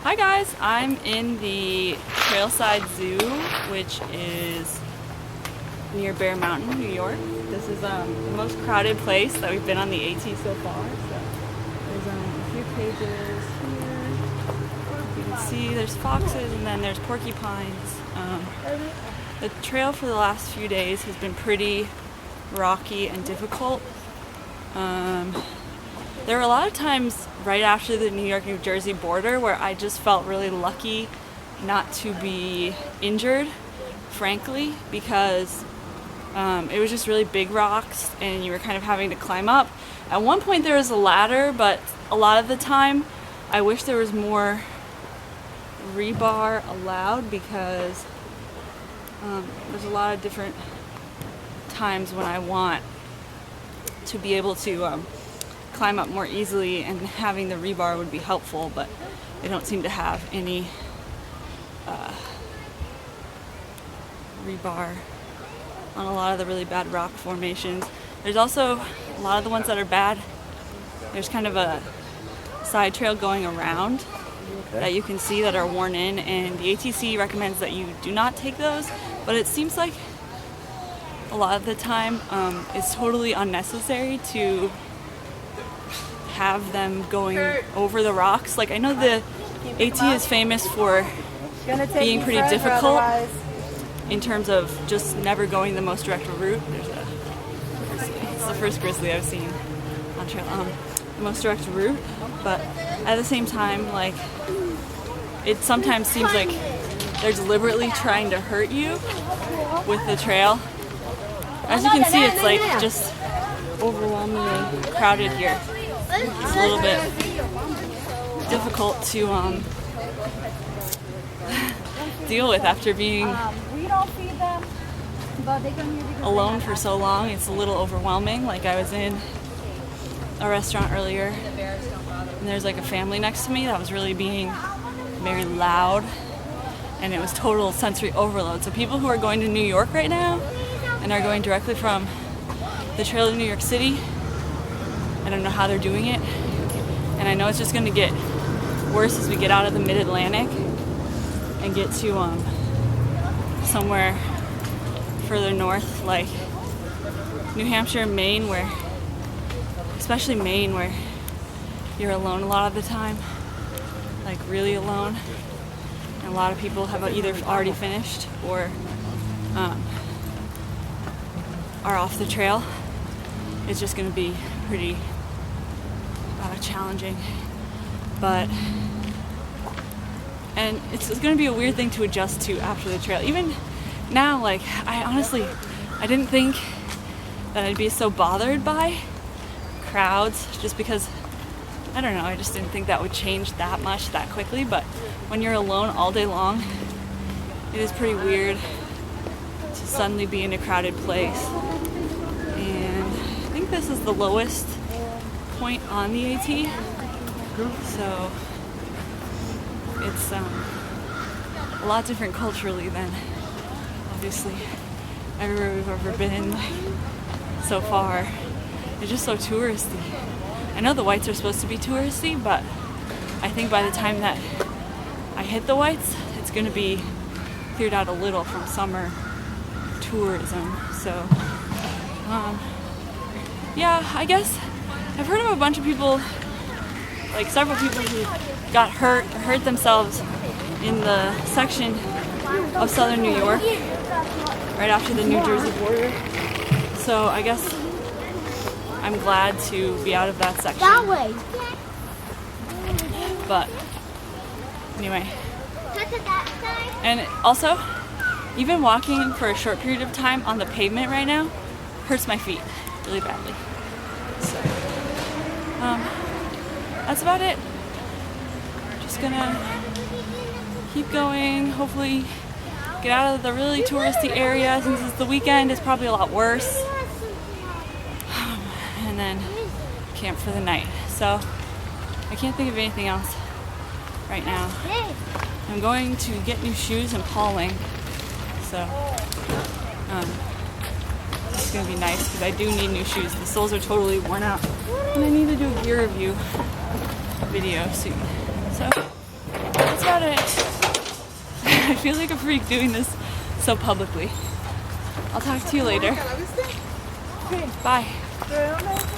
Hi guys, I'm in the Trailside Zoo, which is near Bear Mountain, New York. This is the most crowded place that we've been on the AT so far. So there's a few cages here. You can see there's foxes and then there's porcupines. The trail for the last few days has been pretty rocky and difficult. There were a lot of times right after the New York-New Jersey border where I just felt really lucky not to be injured, frankly, because it was just really big rocks and you were kind of having to climb up. At one point there was a ladder, but a lot of the time I wish there was more rebar allowed, because there's a lot of different times when I want to be able to climb up more easily, and having the rebar would be helpful, but they don't seem to have any rebar on a lot of the really bad rock formations. There's also a lot of the ones that are bad. There's kind of a side trail going around that you can see that are worn in, and the ATC recommends that you do not take those, but it seems like a lot of the time it's totally unnecessary to have them going over the rocks. Like, I know the AT is famous for being pretty difficult in terms of just never going the most direct route. It's the first grizzly I've seen on trail, the most direct route, but at the same time, like, it sometimes seems like they're deliberately trying to hurt you with the trail. As you can see, it's like just overwhelmingly crowded here. It's a little bit difficult to deal with after being alone for so long. It's a little overwhelming. Like, I was in a restaurant earlier and there's like a family next to me that was really being very loud, and it was total sensory overload. So people who are going to New York right now and are going directly from the trail to New York City, I don't know how they're doing it, and I know it's just going to get worse as we get out of the mid-Atlantic and get to somewhere further north, like New Hampshire, Maine, especially Maine, where you're alone a lot of the time, like really alone, and a lot of people have either already finished or are off the trail. It's just going to be pretty challenging, and it's going to be a weird thing to adjust to after the trail. Even now, like, I didn't think that I'd be so bothered by crowds, just because, I don't know, I just didn't think that would change that much that quickly. But when you're alone all day long, it is pretty weird to suddenly be in a crowded place. And I think this is the lowest point on the AT, so it's a lot different culturally than obviously everywhere we've ever been so far. It's just so touristy. I know the whites are supposed to be touristy, but I think by the time that I hit the whites, it's going to be cleared out a little from summer tourism. So yeah, I guess I've heard of a bunch of people, like several people who got hurt or hurt themselves in the section of southern New York right after the New Jersey border. So I guess I'm glad to be out of that section. That way. But anyway, and also, even walking for a short period of time on the pavement right now hurts my feet really badly. So that's about it. Just gonna keep going, hopefully get out of the really touristy area. Since it's the weekend, it's probably a lot worse, and then camp for the night. So I can't think of anything else right now. I'm going to get new shoes and Pauling, so this is going to be nice because I do need new shoes. The soles are totally worn out, and I need to do a gear review video soon. So that's about it. I feel like a freak doing this so publicly. I'll talk to you later. Okay, bye.